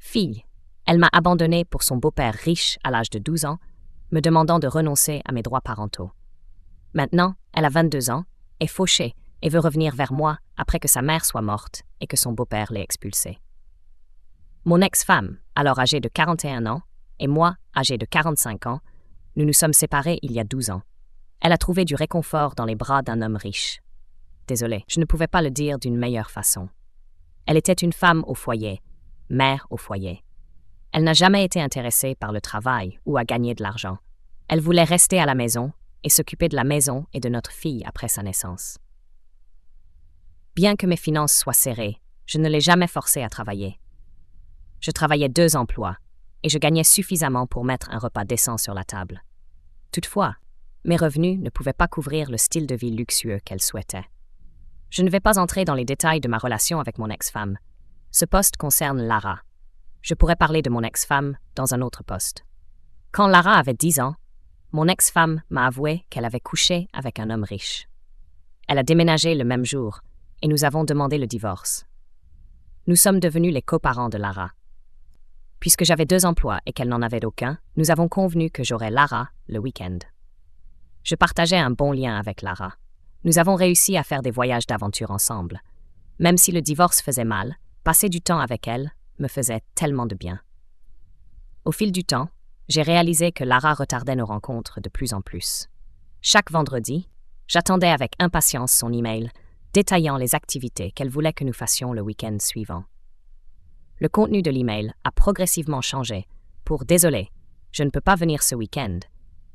Fille, elle m'a abandonnée pour son beau-père riche à l'âge de 12 ans, me demandant de renoncer à mes droits parentaux. Maintenant, elle a 22 ans, est fauchée et veut revenir vers moi après que sa mère soit morte et que son beau-père l'ait expulsée. Mon ex-femme, alors âgée de 41 ans, et moi, âgée de 45 ans, nous nous sommes séparés il y a 12 ans. Elle a trouvé du réconfort dans les bras d'un homme riche. Désolée, je ne pouvais pas le dire d'une meilleure façon. Elle était une femme au foyer, mère au foyer. Elle n'a jamais été intéressée par le travail ou à gagner de l'argent. Elle voulait rester à la maison et s'occuper de la maison et de notre fille après sa naissance. Bien que mes finances soient serrées, je ne l'ai jamais forcée à travailler. Je travaillais 2 emplois et je gagnais suffisamment pour mettre un repas décent sur la table. Toutefois, mes revenus ne pouvaient pas couvrir le style de vie luxueux qu'elle souhaitait. Je ne vais pas entrer dans les détails de ma relation avec mon ex-femme. Ce poste concerne Lara. Je pourrais parler de mon ex-femme dans un autre poste. Quand Lara avait 10 ans, mon ex-femme m'a avoué qu'elle avait couché avec un homme riche. Elle a déménagé le même jour et nous avons demandé le divorce. Nous sommes devenus les coparents de Lara. Puisque j'avais 2 emplois et qu'elle n'en avait aucun, nous avons convenu que j'aurais Lara le week-end. Je partageais un bon lien avec Lara. Nous avons réussi à faire des voyages d'aventure ensemble. Même si le divorce faisait mal, passer du temps avec elle me faisait tellement de bien. Au fil du temps, j'ai réalisé que Lara retardait nos rencontres de plus en plus. Chaque vendredi, j'attendais avec impatience son email détaillant les activités qu'elle voulait que nous fassions le week-end suivant. Le contenu de l'email a progressivement changé pour « Désolé, je ne peux pas venir ce week-end.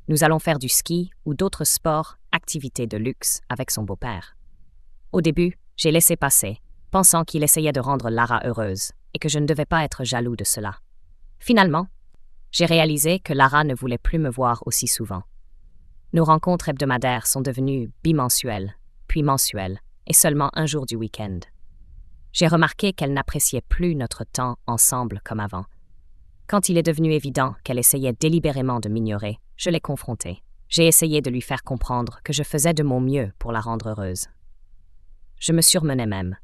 Nous allons faire du ski ou d'autres sports, activités de luxe avec son beau-père. » Au début, j'ai laissé passer, pensant qu'il essayait de rendre Lara heureuse et que je ne devais pas être jaloux de cela. Finalement, j'ai réalisé que Lara ne voulait plus me voir aussi souvent. Nos rencontres hebdomadaires sont devenues bimensuelles, puis mensuelles, et seulement un jour du week-end. J'ai remarqué qu'elle n'appréciait plus notre temps ensemble comme avant. Quand il est devenu évident qu'elle essayait délibérément de m'ignorer, je l'ai confrontée. J'ai essayé de lui faire comprendre que je faisais de mon mieux pour la rendre heureuse. Je me surmenais même.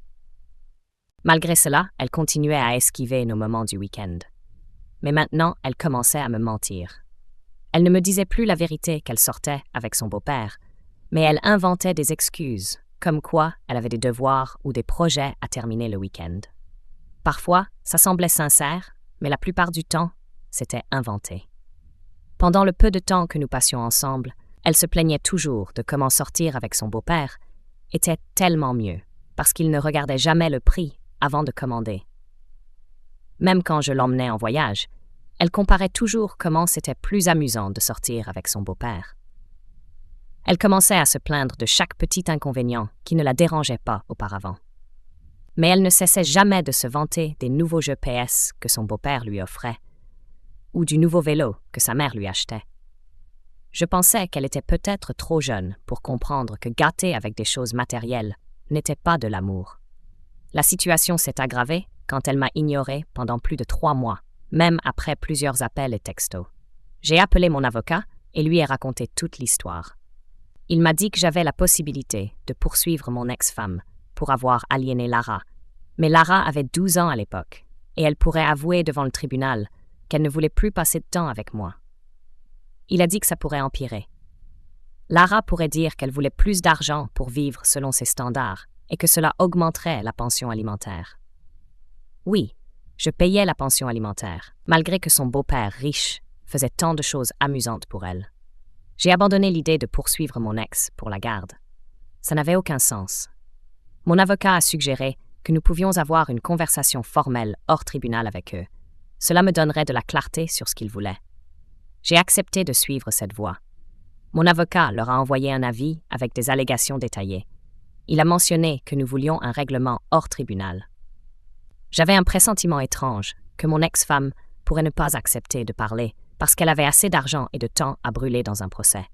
Malgré cela, elle continuait à esquiver nos moments du week-end. Mais maintenant, elle commençait à me mentir. Elle ne me disait plus la vérité qu'elle sortait avec son beau-père, mais elle inventait des excuses, comme quoi elle avait des devoirs ou des projets à terminer le week-end. Parfois, ça semblait sincère, mais la plupart du temps, c'était inventé. Pendant le peu de temps que nous passions ensemble, elle se plaignait toujours de comment sortir avec son beau-père était tellement mieux, parce qu'il ne regardait jamais le prix avant de commander. Même quand je l'emmenais en voyage, elle comparait toujours comment c'était plus amusant de sortir avec son beau-père. Elle commençait à se plaindre de chaque petit inconvénient qui ne la dérangeait pas auparavant. Mais elle ne cessait jamais de se vanter des nouveaux jeux PS que son beau-père lui offrait, ou du nouveau vélo que sa mère lui achetait. Je pensais qu'elle était peut-être trop jeune pour comprendre que gâter avec des choses matérielles n'était pas de l'amour. La situation s'est aggravée quand elle m'a ignorée pendant plus de 3 mois, même après plusieurs appels et textos. J'ai appelé mon avocat et lui ai raconté toute l'histoire. Il m'a dit que j'avais la possibilité de poursuivre mon ex-femme pour avoir aliéné Lara, mais Lara avait 12 ans à l'époque et elle pourrait avouer devant le tribunal qu'elle ne voulait plus passer de temps avec moi. Il a dit que ça pourrait empirer. Lara pourrait dire qu'elle voulait plus d'argent pour vivre selon ses standards et que cela augmenterait la pension alimentaire. Oui, je payais la pension alimentaire, malgré que son beau-père riche faisait tant de choses amusantes pour elle. J'ai abandonné l'idée de poursuivre mon ex pour la garde. Ça n'avait aucun sens. Mon avocat a suggéré que nous pouvions avoir une conversation formelle hors tribunal avec eux. Cela me donnerait de la clarté sur ce qu'ils voulaient. J'ai accepté de suivre cette voie. Mon avocat leur a envoyé un avis avec des allégations détaillées. Il a mentionné que nous voulions un règlement hors tribunal. J'avais un pressentiment étrange que mon ex-femme pourrait ne pas accepter de parler parce qu'elle avait assez d'argent et de temps à brûler dans un procès.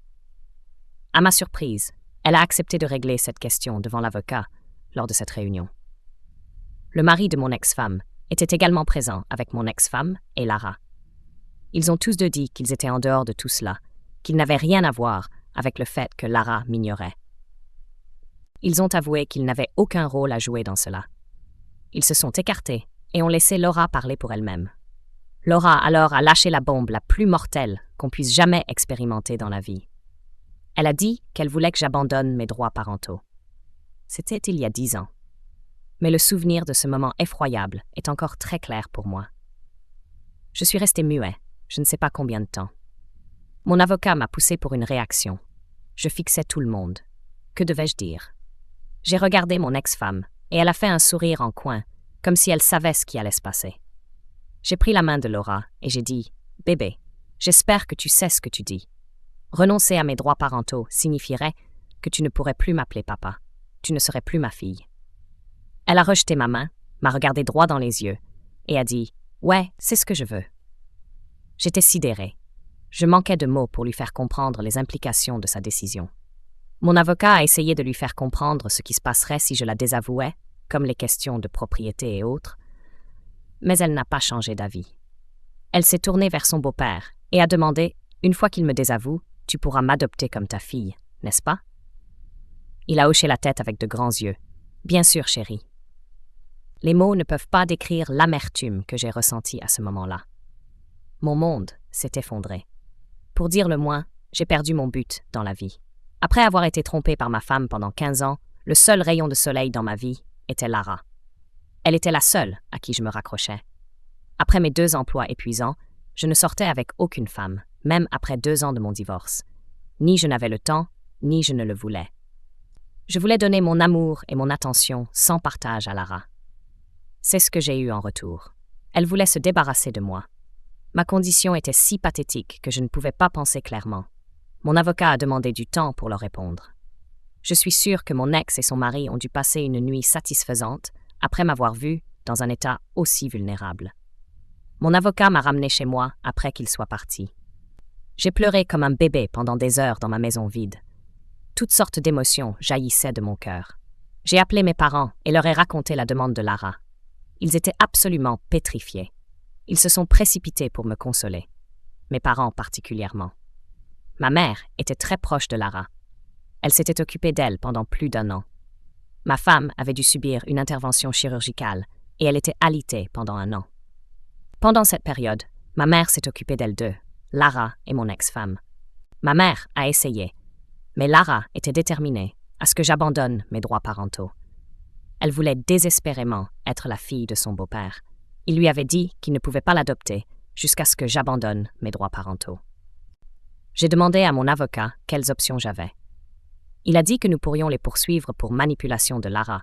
À ma surprise, elle a accepté de régler cette question devant l'avocat lors de cette réunion. Le mari de mon ex-femme était également présent avec mon ex-femme et Lara. Ils ont tous deux dit qu'ils étaient en dehors de tout cela, qu'ils n'avaient rien à voir avec le fait que Lara m'ignorait. Ils ont avoué qu'ils n'avaient aucun rôle à jouer dans cela. Ils se sont écartés et ont laissé Laura parler pour elle-même. Laura alors a lâché la bombe la plus mortelle qu'on puisse jamais expérimenter dans la vie. Elle a dit qu'elle voulait que j'abandonne mes droits parentaux. C'était il y a 10 ans. Mais le souvenir de ce moment effroyable est encore très clair pour moi. Je suis resté muet, je ne sais pas combien de temps. Mon avocat m'a poussé pour une réaction. Je fixais tout le monde. Que devais-je dire? J'ai regardé mon ex-femme, et elle a fait un sourire en coin, comme si elle savait ce qui allait se passer. J'ai pris la main de Laura et j'ai dit « Bébé, j'espère que tu sais ce que tu dis. Renoncer à mes droits parentaux signifierait que tu ne pourrais plus m'appeler papa. Tu ne serais plus ma fille. » Elle a rejeté ma main, m'a regardé droit dans les yeux et a dit « Ouais, c'est ce que je veux. » J'étais sidérée. Je manquais de mots pour lui faire comprendre les implications de sa décision. Mon avocat a essayé de lui faire comprendre ce qui se passerait si je la désavouais, comme les questions de propriété et autres, mais elle n'a pas changé d'avis. Elle s'est tournée vers son beau-père et a demandé « Une fois qu'il me désavoue, tu pourras m'adopter comme ta fille, n'est-ce pas ?» Il a hoché la tête avec de grands yeux. « Bien sûr, chérie. » Les mots ne peuvent pas décrire l'amertume que j'ai ressentie à ce moment-là. Mon monde s'est effondré. Pour dire le moins, j'ai perdu mon but dans la vie. Après avoir été trompée par ma femme pendant 15 ans, le seul rayon de soleil dans ma vie était Lara. Elle était la seule à qui je me raccrochais. Après mes 2 emplois épuisants, je ne sortais avec aucune femme, même après 2 ans de mon divorce. Ni je n'avais le temps, ni je ne le voulais. Je voulais donner mon amour et mon attention sans partage à Lara. C'est ce que j'ai eu en retour. Elle voulait se débarrasser de moi. Ma condition était si pathétique que je ne pouvais pas penser clairement. Mon avocat a demandé du temps pour leur répondre. Je suis sûre que mon ex et son mari ont dû passer une nuit satisfaisante après m'avoir vue dans un état aussi vulnérable. Mon avocat m'a ramenée chez moi après qu'il soit parti. J'ai pleuré comme un bébé pendant des heures dans ma maison vide. Toutes sortes d'émotions jaillissaient de mon cœur. J'ai appelé mes parents et leur ai raconté la demande de Lara. Ils étaient absolument pétrifiés. Ils se sont précipités pour me consoler. Mes parents particulièrement. Ma mère était très proche de Lara. Elle s'était occupée d'elle pendant plus d'1 an. Ma femme avait dû subir une intervention chirurgicale et elle était alitée pendant 1 an. Pendant cette période, ma mère s'est occupée d'elles deux, Lara et mon ex-femme. Ma mère a essayé, mais Lara était déterminée à ce que j'abandonne mes droits parentaux. Elle voulait désespérément être la fille de son beau-père. Il lui avait dit qu'il ne pouvait pas l'adopter jusqu'à ce que j'abandonne mes droits parentaux. J'ai demandé à mon avocat quelles options j'avais. Il a dit que nous pourrions les poursuivre pour manipulation de Lara.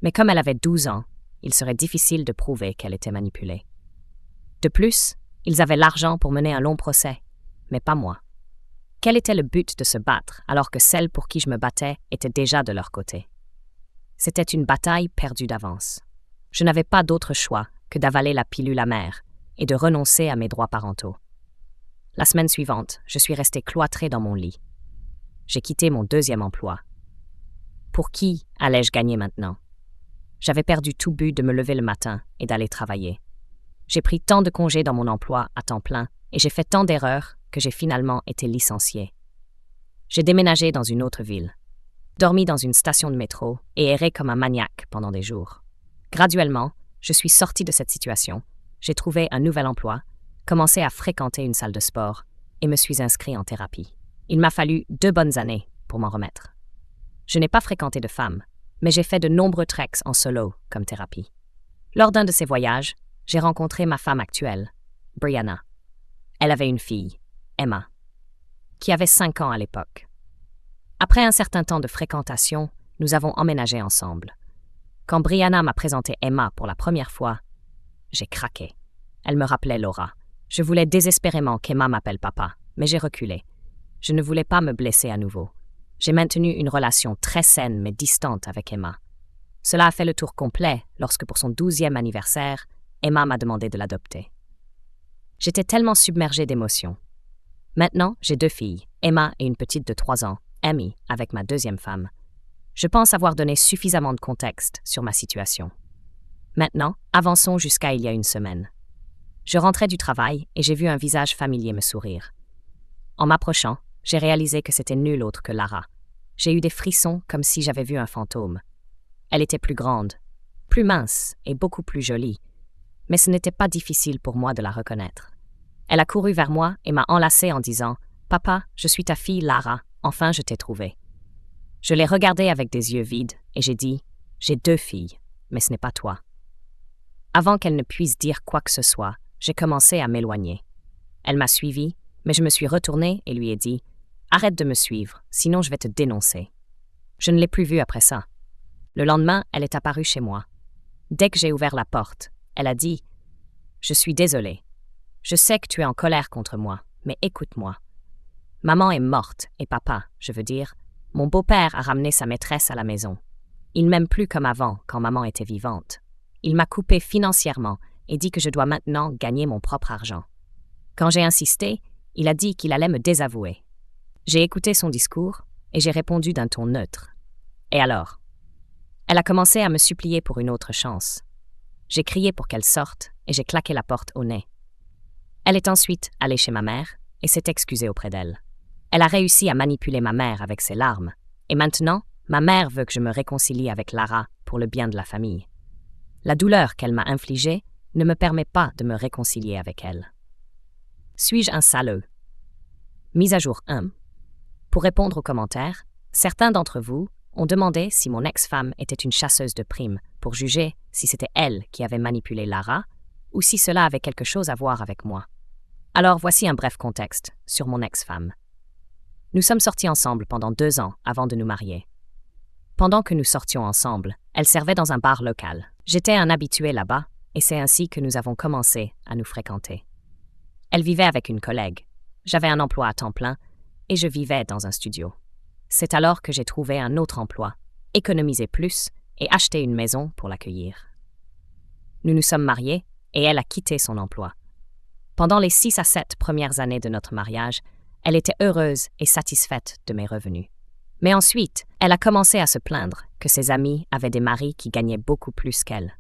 Mais comme elle avait 12 ans, il serait difficile de prouver qu'elle était manipulée. De plus, ils avaient l'argent pour mener un long procès, mais pas moi. Quel était le but de se battre alors que celle pour qui je me battais était déjà de leur côté? C'était une bataille perdue d'avance. Je n'avais pas d'autre choix que d'avaler la pilule amère et de renoncer à mes droits parentaux. La semaine suivante, je suis restée cloîtrée dans mon lit. J'ai quitté mon 2e emploi. Pour qui allais-je gagner maintenant? J'avais perdu tout but de me lever le matin et d'aller travailler. J'ai pris tant de congés dans mon emploi à temps plein et j'ai fait tant d'erreurs que j'ai finalement été licenciée. J'ai déménagé dans une autre ville, dormi dans une station de métro et erré comme un maniaque pendant des jours. Graduellement, je suis sortie de cette situation, j'ai trouvé un nouvel emploi, commencé à fréquenter une salle de sport et me suis inscrit en thérapie. Il m'a fallu 2 bonnes années pour m'en remettre. Je n'ai pas fréquenté de femmes, mais j'ai fait de nombreux treks en solo comme thérapie. Lors d'un de ces voyages, j'ai rencontré ma femme actuelle, Brianna. Elle avait une fille, Emma, qui avait 5 ans à l'époque. Après un certain temps de fréquentation, nous avons emménagé ensemble. Quand Brianna m'a présenté Emma pour la première fois, j'ai craqué. Elle me rappelait Laura. Je voulais désespérément qu'Emma m'appelle papa, mais j'ai reculé. Je ne voulais pas me blesser à nouveau. J'ai maintenu une relation très saine mais distante avec Emma. Cela a fait le tour complet lorsque pour son 12e anniversaire, Emma m'a demandé de l'adopter. J'étais tellement submergée d'émotions. Maintenant, j'ai 2 filles, Emma et une petite de 3 ans, Amy, avec ma 2e femme. Je pense avoir donné suffisamment de contexte sur ma situation. Maintenant, avançons jusqu'à il y a 1 semaine. Je rentrais du travail et j'ai vu un visage familier me sourire. En m'approchant, j'ai réalisé que c'était nul autre que Lara. J'ai eu des frissons comme si j'avais vu un fantôme. Elle était plus grande, plus mince et beaucoup plus jolie. mais ce n'était pas difficile pour moi de la reconnaître. Elle a couru vers moi et m'a enlacée en disant « Papa, je suis ta fille Lara, enfin je t'ai trouvée. » Je l'ai regardée avec des yeux vides et j'ai dit « J'ai 2 filles, mais ce n'est pas toi. » Avant qu'elle ne puisse dire quoi que ce soit, j'ai commencé à m'éloigner. Elle m'a suivi, mais je me suis retournée et lui ai dit « Arrête de me suivre, sinon je vais te dénoncer. » Je ne l'ai plus vue après ça. Le lendemain, elle est apparue chez moi. Dès que j'ai ouvert la porte, elle a dit « Je suis désolée. Je sais que tu es en colère contre moi, mais écoute-moi. Maman est morte et papa, je veux dire, mon beau-père a ramené sa maîtresse à la maison. Il m'aime plus comme avant quand maman était vivante. Il m'a coupé financièrement et dit que je dois maintenant gagner mon propre argent. Quand j'ai insisté, il a dit qu'il allait me désavouer. J'ai écouté son discours et j'ai répondu d'un ton neutre. Et alors ? Elle a commencé à me supplier pour une autre chance. J'ai crié pour qu'elle sorte et j'ai claqué la porte au nez. Elle est ensuite allée chez ma mère et s'est excusée auprès d'elle. Elle a réussi à manipuler ma mère avec ses larmes. Et maintenant, ma mère veut que je me réconcilie avec Lara pour le bien de la famille. La douleur qu'elle m'a infligée ne me permet pas de me réconcilier avec elle. Suis-je un salaud? Mise à jour 1. Pour répondre aux commentaires, certains d'entre vous ont demandé si mon ex-femme était une chasseuse de primes pour juger si c'était elle qui avait manipulé Lara ou si cela avait quelque chose à voir avec moi. Alors voici un bref contexte sur mon ex-femme. Nous sommes sortis ensemble pendant 2 ans avant de nous marier. Pendant que nous sortions ensemble, elle servait dans un bar local. J'étais un habitué là-bas et c'est ainsi que nous avons commencé à nous fréquenter. Elle vivait avec une collègue. J'avais un emploi à temps plein et je vivais dans un studio. C'est alors que j'ai trouvé un autre emploi, économisé plus et acheté une maison pour l'accueillir. Nous nous sommes mariés et elle a quitté son emploi. Pendant les 6 à 7 premières années de notre mariage, elle était heureuse et satisfaite de mes revenus. Mais ensuite, elle a commencé à se plaindre que ses amis avaient des maris qui gagnaient beaucoup plus qu'elle.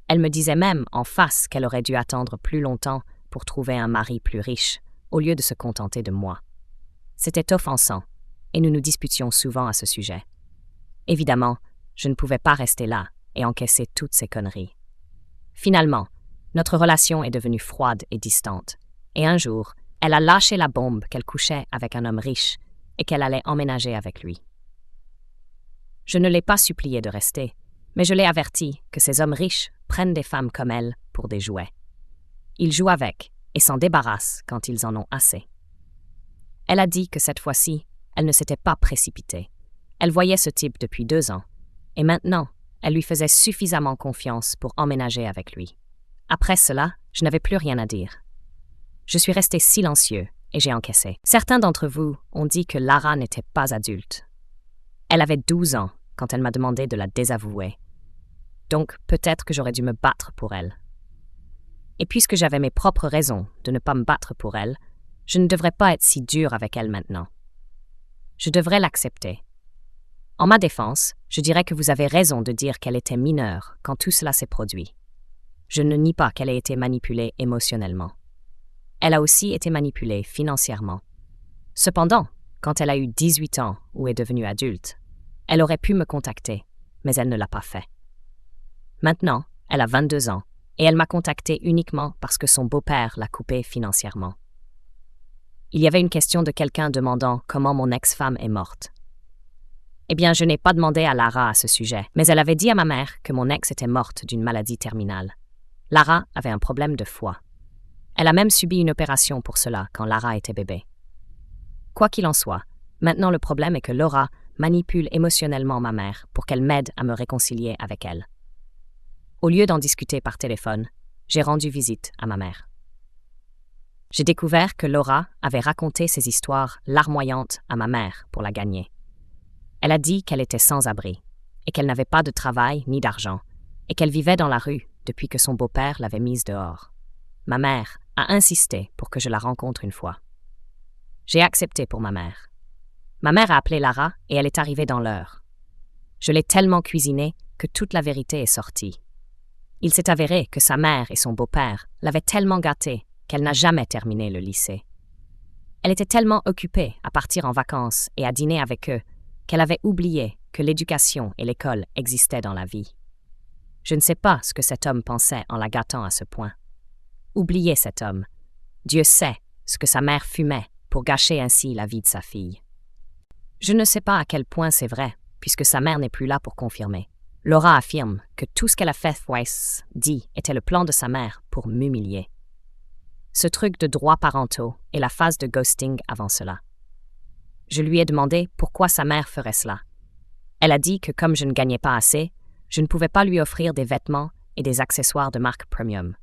Elle me disait même en face qu'elle aurait dû attendre plus longtemps pour trouver un mari plus riche, au lieu de se contenter de moi. C'était offensant, et nous nous disputions souvent à ce sujet. Évidemment, je ne pouvais pas rester là et encaisser toutes ces conneries. Finalement, notre relation est devenue froide et distante, et un jour, elle a lâché la bombe qu'elle couchait avec un homme riche et qu'elle allait emménager avec lui. Je ne l'ai pas suppliée de rester, mais je l'ai avertie que ces hommes riches prennent des femmes comme elle pour des jouets. Ils jouent avec et s'en débarrassent quand ils en ont assez. Elle a dit que cette fois-ci, elle ne s'était pas précipitée. Elle voyait ce type depuis 2 ans, et maintenant, elle lui faisait suffisamment confiance pour emménager avec lui. Après cela, je n'avais plus rien à dire. Je suis resté silencieux et j'ai encaissé. Certains d'entre vous ont dit que Lara n'était pas adulte. Elle avait 12 ans quand elle m'a demandé de la désavouer. Donc peut-être que j'aurais dû me battre pour elle. Et puisque j'avais mes propres raisons de ne pas me battre pour elle, je ne devrais pas être si dur avec elle maintenant. Je devrais l'accepter. En ma défense, je dirais que vous avez raison de dire qu'elle était mineure quand tout cela s'est produit. Je ne nie pas qu'elle ait été manipulée émotionnellement. Elle a aussi été manipulée financièrement. Cependant, quand elle a eu 18 ans ou est devenue adulte, elle aurait pu me contacter, mais elle ne l'a pas fait. Maintenant, elle a 22 ans et elle m'a contacté uniquement parce que son beau-père l'a coupée financièrement. Il y avait une question de quelqu'un demandant comment mon ex-femme est morte. Eh bien, je n'ai pas demandé à Lara à ce sujet, mais elle avait dit à ma mère que mon ex était morte d'une maladie terminale. Lara avait un problème de foie. Elle a même subi une opération pour cela quand Lara était bébé. Quoi qu'il en soit, maintenant le problème est que Laura manipule émotionnellement ma mère pour qu'elle m'aide à me réconcilier avec elle. Au lieu d'en discuter par téléphone, j'ai rendu visite à ma mère. J'ai découvert que Laura avait raconté ses histoires larmoyantes à ma mère pour la gagner. Elle a dit qu'elle était sans abri, et qu'elle n'avait pas de travail ni d'argent, et qu'elle vivait dans la rue depuis que son beau-père l'avait mise dehors. Ma mère a insisté pour que je la rencontre une fois. J'ai accepté pour ma mère. Ma mère a appelé Lara et elle est arrivée dans l'heure. Je l'ai tellement cuisinée que toute la vérité est sortie. Il s'est avéré que sa mère et son beau-père l'avaient tellement gâtée qu'elle n'a jamais terminé le lycée. Elle était tellement occupée à partir en vacances et à dîner avec eux qu'elle avait oublié que l'éducation et l'école existaient dans la vie. Je ne sais pas ce que cet homme pensait en la gâtant à ce point. Oubliez cet homme. Dieu sait ce que sa mère fumait pour gâcher ainsi la vie de sa fille. Je ne sais pas à quel point c'est vrai, puisque sa mère n'est plus là pour confirmer. Laura affirme que tout ce qu'elle a fait dit était le plan de sa mère pour m'humilier. Ce truc de droits parentaux et la phase de ghosting avant cela. Je lui ai demandé pourquoi sa mère ferait cela. Elle a dit que comme je ne gagnais pas assez, je ne pouvais pas lui offrir des vêtements et des accessoires de marque premium.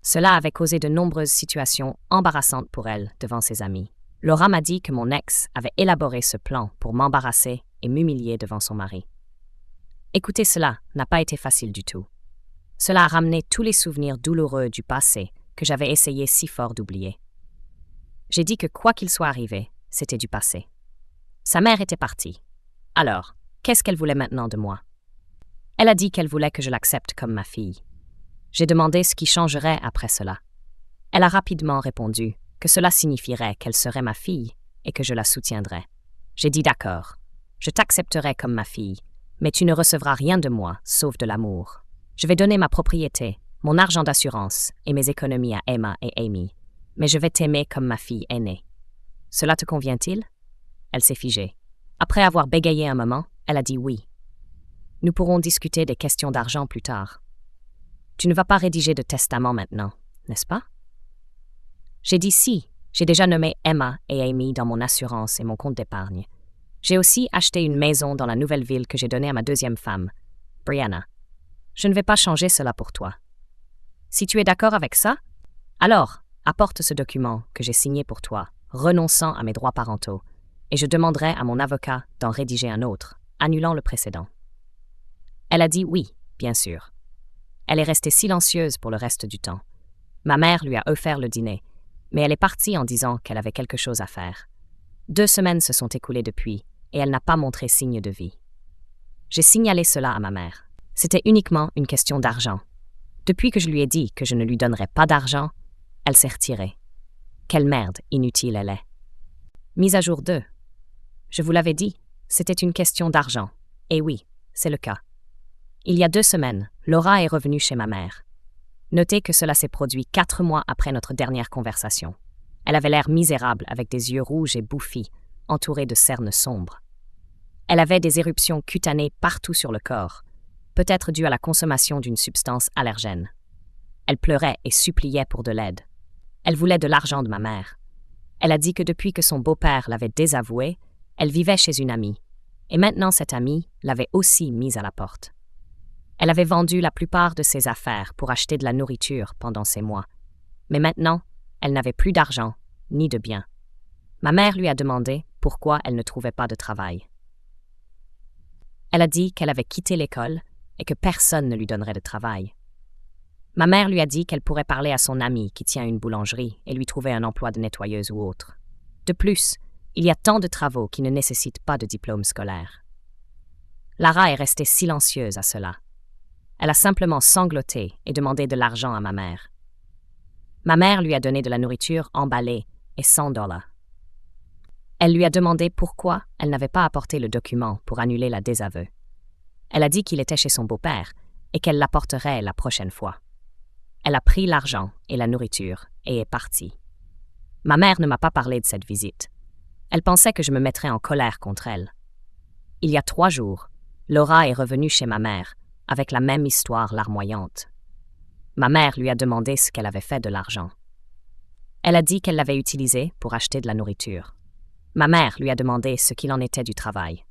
Cela avait causé de nombreuses situations embarrassantes pour elle devant ses amis. Laura m'a dit que mon ex avait élaboré ce plan pour m'embarrasser et m'humilier devant son mari. Écouter cela n'a pas été facile du tout. Cela a ramené tous les souvenirs douloureux du passé que j'avais essayé si fort d'oublier. J'ai dit que quoi qu'il soit arrivé, c'était du passé. Sa mère était partie. Alors, qu'est-ce qu'elle voulait maintenant de moi? Elle a dit qu'elle voulait que je l'accepte comme ma fille. J'ai demandé ce qui changerait après cela. Elle a rapidement répondu que cela signifierait qu'elle serait ma fille et que je la soutiendrais. J'ai dit d'accord, je t'accepterai comme ma fille, mais tu ne recevras rien de moi sauf de l'amour. Je vais donner ma propriété, mon argent d'assurance et mes économies à Emma et Amy, mais je vais t'aimer comme ma fille aînée. Cela te convient-il? Elle s'est figée. Après avoir bégayé un moment, elle a dit oui. Nous pourrons discuter des questions d'argent plus tard. Tu ne vas pas rédiger de testament maintenant, n'est-ce pas? J'ai dit si, j'ai déjà nommé Emma et Amy dans mon assurance et mon compte d'épargne. J'ai aussi acheté une maison dans la nouvelle ville que j'ai donnée à ma deuxième femme, Brianna. Je ne vais pas changer cela pour toi. Si tu es d'accord avec ça, alors apporte ce document que j'ai signé pour toi, renonçant à mes droits parentaux, et je demanderai à mon avocat d'en rédiger un autre, annulant le précédent. Elle a dit oui, bien sûr. Elle est restée silencieuse pour le reste du temps. Ma mère lui a offert le dîner, mais elle est partie en disant qu'elle avait quelque chose à faire. 2 semaines se sont écoulées depuis, et elle n'a pas montré signe de vie. J'ai signalé cela à ma mère. C'était uniquement une question d'argent. Depuis que je lui ai dit que je ne lui donnerais pas d'argent, elle s'est retirée. Quelle merde inutile elle est. Mise à jour 2. Je vous l'avais dit, c'était une question d'argent. Et oui, c'est le cas. Il y a 2 semaines, Laura est revenue chez ma mère. Notez que cela s'est produit 4 mois après notre dernière conversation. Elle avait l'air misérable avec des yeux rouges et bouffis, entourés de cernes sombres. Elle avait des éruptions cutanées partout sur le corps, peut-être dues à la consommation d'une substance allergène. Elle pleurait et suppliait pour de l'aide. Elle voulait de l'argent de ma mère. Elle a dit que depuis que son beau-père l'avait désavouée, elle vivait chez une amie, et maintenant cette amie l'avait aussi mise à la porte. Elle avait vendu la plupart de ses affaires pour acheter de la nourriture pendant ces mois, mais maintenant, elle n'avait plus d'argent, ni de biens. Ma mère lui a demandé pourquoi elle ne trouvait pas de travail. Elle a dit qu'elle avait quitté l'école et que personne ne lui donnerait de travail. Ma mère lui a dit qu'elle pourrait parler à son amie qui tient une boulangerie et lui trouver un emploi de nettoyeuse ou autre. De plus, il y a tant de travaux qui ne nécessitent pas de diplôme scolaire. Lara est restée silencieuse à cela. Elle a simplement sangloté et demandé de l'argent à ma mère. Ma mère lui a donné de la nourriture emballée et $100. Elle lui a demandé pourquoi elle n'avait pas apporté le document pour annuler la désaveu. Elle a dit qu'il était chez son beau-père et qu'elle l'apporterait la prochaine fois. Elle a pris l'argent et la nourriture et est partie. Ma mère ne m'a pas parlé de cette visite. Elle pensait que je me mettrais en colère contre elle. Il y a 3 jours, Laura est revenue chez ma mère avec la même histoire larmoyante. Ma mère lui a demandé ce qu'elle avait fait de l'argent. Elle a dit qu'elle l'avait utilisé pour acheter de la nourriture. Ma mère lui a demandé ce qu'il en était du travail.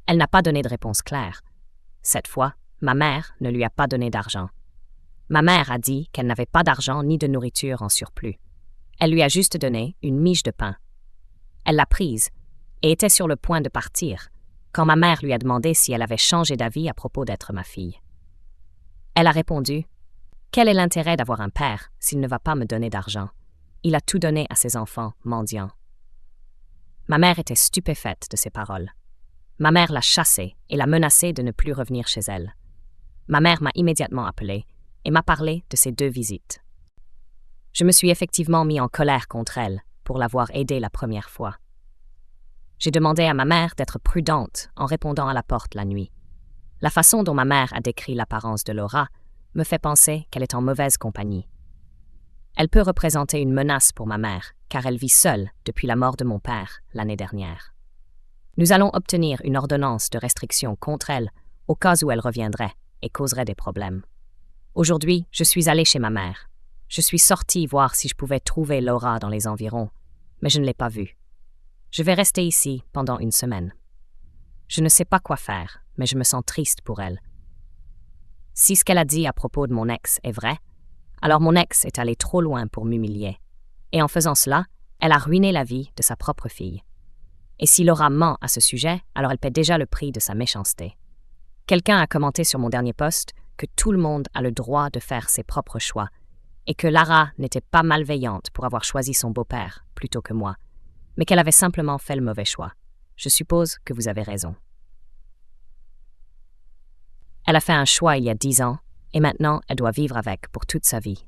Elle n'a pas donné de réponse claire. Cette fois, ma mère ne lui a pas donné d'argent. Ma mère a dit qu'elle n'avait pas d'argent ni de nourriture en surplus. Elle lui a juste donné une miche de pain. Elle l'a prise et était sur le point de partir quand ma mère lui a demandé si elle avait changé d'avis à propos d'être ma fille. Elle a répondu « Quel est l'intérêt d'avoir un père s'il ne va pas me donner d'argent? Il a tout donné à ses enfants mendiants. » Ma mère était stupéfaite de ces paroles. Ma mère l'a chassée et l'a menacée de ne plus revenir chez elle. Ma mère m'a immédiatement appelée et m'a parlé de ces 2 visites. Je me suis effectivement mis en colère contre elle pour l'avoir aidée la première fois. J'ai demandé à ma mère d'être prudente en répondant à la porte la nuit. La façon dont ma mère a décrit l'apparence de Laura me fait penser qu'elle est en mauvaise compagnie. Elle peut représenter une menace pour ma mère, car elle vit seule depuis la mort de mon père l'année dernière. Nous allons obtenir une ordonnance de restriction contre elle au cas où elle reviendrait et causerait des problèmes. Aujourd'hui, je suis allée chez ma mère. Je suis sortie voir si je pouvais trouver Laura dans les environs, mais je ne l'ai pas vue. Je vais rester ici pendant une semaine. Je ne sais pas quoi faire, mais je me sens triste pour elle. Si ce qu'elle a dit à propos de mon ex est vrai, alors mon ex est allé trop loin pour m'humilier. Et en faisant cela, elle a ruiné la vie de sa propre fille. Et si Laura ment à ce sujet, alors elle paie déjà le prix de sa méchanceté. Quelqu'un a commenté sur mon dernier post que tout le monde a le droit de faire ses propres choix, et que Lara n'était pas malveillante pour avoir choisi son beau-père plutôt que moi, mais qu'elle avait simplement fait le mauvais choix. Je suppose que vous avez raison. Elle a fait un choix il y a 10 ans, et maintenant elle doit vivre avec pour toute sa vie.